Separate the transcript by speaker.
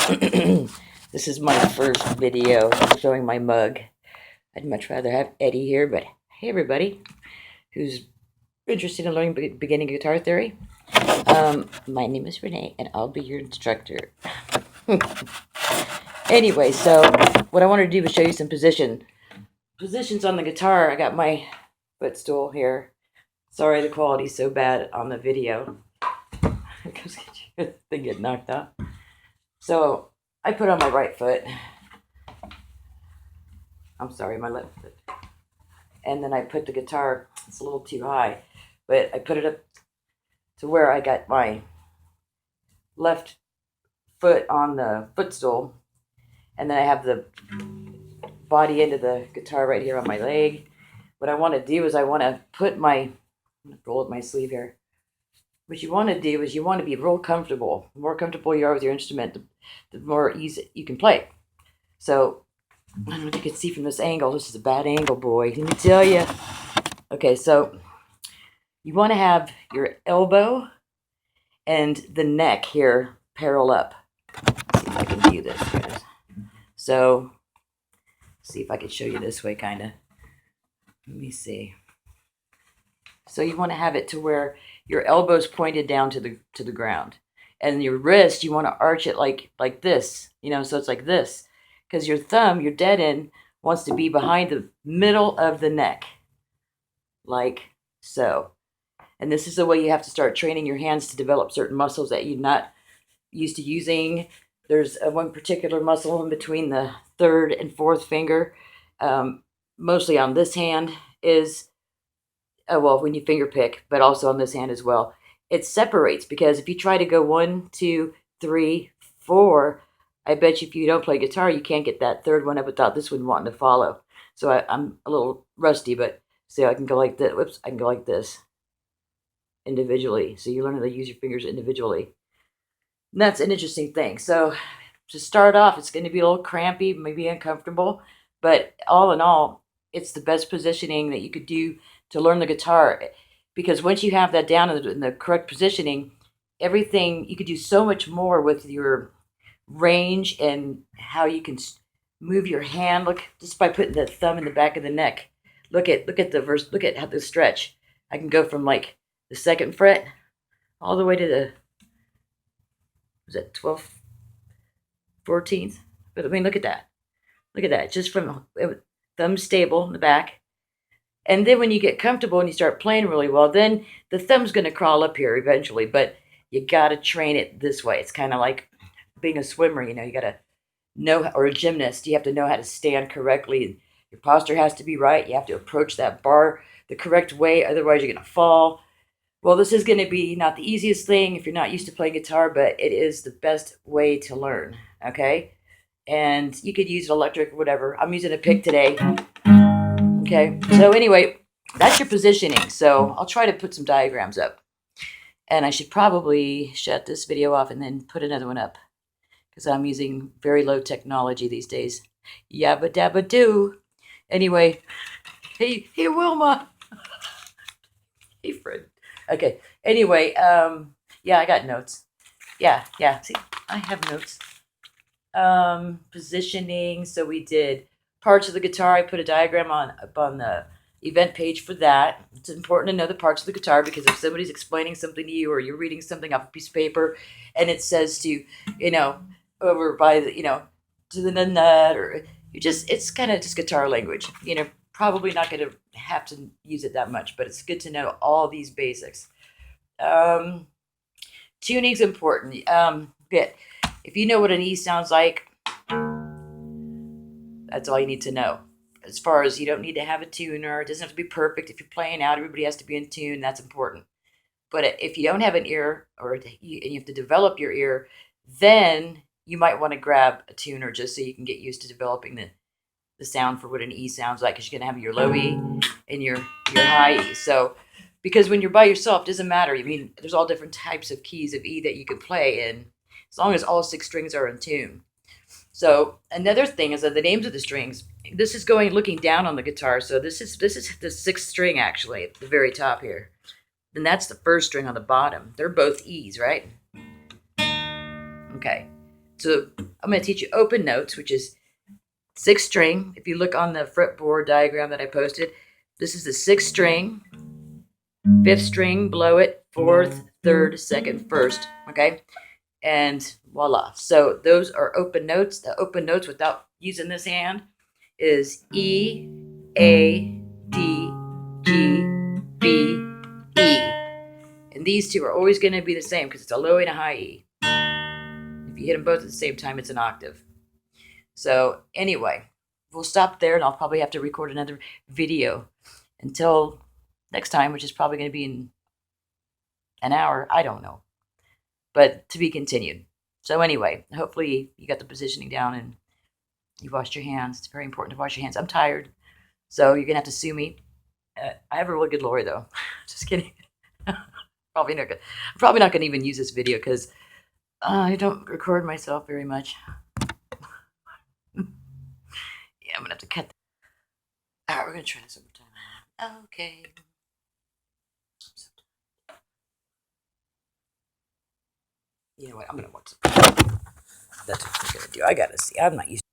Speaker 1: This is my first video showing my mug. I'd much rather have Eddie here, but hey everybody who's interested in learning beginning guitar theory. My name is Renee and I'll be your instructor. Anyway, so what I wanted to do was show you some positions on the guitar. I got my footstool here. Sorry the quality's so bad on the video. Because they get knocked out. So I put on my right foot. I'm sorry, my left foot. And then I put the guitar, it's a little too high, but I put it up to where I got my left foot on the footstool. And then I have the body end of the guitar right here on my leg. What I want to do is I want to put my, I'm going to roll up my sleeve here. What you want to do is you want to be real comfortable. The more comfortable you are with your instrument, the more easy you can play. So, I don't know if you can see from this angle. This is a bad angle, boy. Let me tell you. Okay, so you want to have your elbow and the neck here parallel up. Let's see if I can do this, guys. So, see if I can show you this way, kind of. Let me see. So you want to have it to where your elbow's pointed down to the ground, and your wrist you want to arch it like this, so it's like this, because your thumb, your dead end, wants to be behind the middle of the neck, like so. And this is the way you have to start training your hands to develop certain muscles that you're not used to using. There's one particular muscle in between the third and fourth finger, mostly on this hand, is well, when you finger pick, but also on this hand as well. It separates, because if you try to go 1, 2, 3, 4, I bet you if you don't play guitar, you can't get that third one up without this one wanting to follow. So I'm a little rusty, but see, I can go like this. Whoops, I can go like this individually. So you learn how to use your fingers individually. And that's an interesting thing. So to start off, it's going to be a little crampy, maybe uncomfortable, but all in all, it's the best positioning that you could do to learn the guitar, because once you have that down in the correct positioning, everything, you could do so much more with your range and how you can move your hand. Look, just by putting the thumb in the back of the neck. Look at the verse. Look at how the stretch. I can go from like the 2nd fret all the way to the, was that 12th, 14th? But I mean, look at that. Look at that. Just from thumb stable in the back. And then when you get comfortable and you start playing really well, then the thumb's going to crawl up here eventually, but you got to train it this way. It's kind of like being a swimmer, you got to know, or a gymnast, you have to know how to stand correctly. Your posture has to be right. You have to approach that bar the correct way, otherwise you're going to fall. Well, this is going to be not the easiest thing if you're not used to playing guitar, but it is the best way to learn, okay? And you could use electric or whatever. I'm using a pick today. Okay, so anyway, that's your positioning. So I'll try to put some diagrams up. And I should probably shut this video off and then put another one up, because I'm using very low technology these days. Yabba dabba doo. Anyway, hey Wilma. Hey Fred. Okay, anyway, yeah, I got notes. Yeah, see, I have notes. Positioning, so we did parts of the guitar. I put a diagram up on the event page for that. It's important to know the parts of the guitar, because if somebody's explaining something to you, or you're reading something off a piece of paper and it says to, over by the, to the nut, or it's kind of just guitar language. Probably not going to have to use it that much, but it's good to know all these basics. Tuning's important. If you know what an E sounds like, that's all you need to know. As far as, you don't need to have a tuner. It doesn't have to be perfect. If you're playing out, everybody has to be in tune. That's important. But if you don't have an ear, and you have to develop your ear, then you might want to grab a tuner just so you can get used to developing the sound for what an E sounds like, because you're going to have your low E and your high E. So, because when you're by yourself, it doesn't matter. I mean, there's all different types of keys of E that you can play in, as long as all 6 strings are in tune. So another thing is that the names of the strings. This is looking down on the guitar. So this is the 6th string, actually, at the very top here. And that's the 1st string on the bottom. They're both E's, right? Okay. So I'm going to teach you open notes, which is 6th string. If you look on the fretboard diagram that I posted, this is the 6th string, 5th string below it, 4th, 3rd, 2nd, 1st. Okay, and voila. So those are open notes. The open notes without using this hand is E, A, D, G, B, E. And these two are always going to be the same because it's a low and a high E. If you hit them both at the same time, it's an octave. So anyway, we'll stop there, and I'll probably have to record another video until next time, which is probably going to be in an hour. I don't know, but to be continued. So anyway, hopefully you got the positioning down and you've washed your hands. It's very important to wash your hands. I'm tired, so you're gonna have to sue me. I have a really good lawyer, though. Just kidding. Probably not good. I'm probably not gonna even use this video because I don't record myself very much. Yeah, I'm gonna have to cut. All right, we're gonna try this over time. Okay. You know what? I'm gonna watch. That's what I'm gonna do. I gotta see. I'm not used.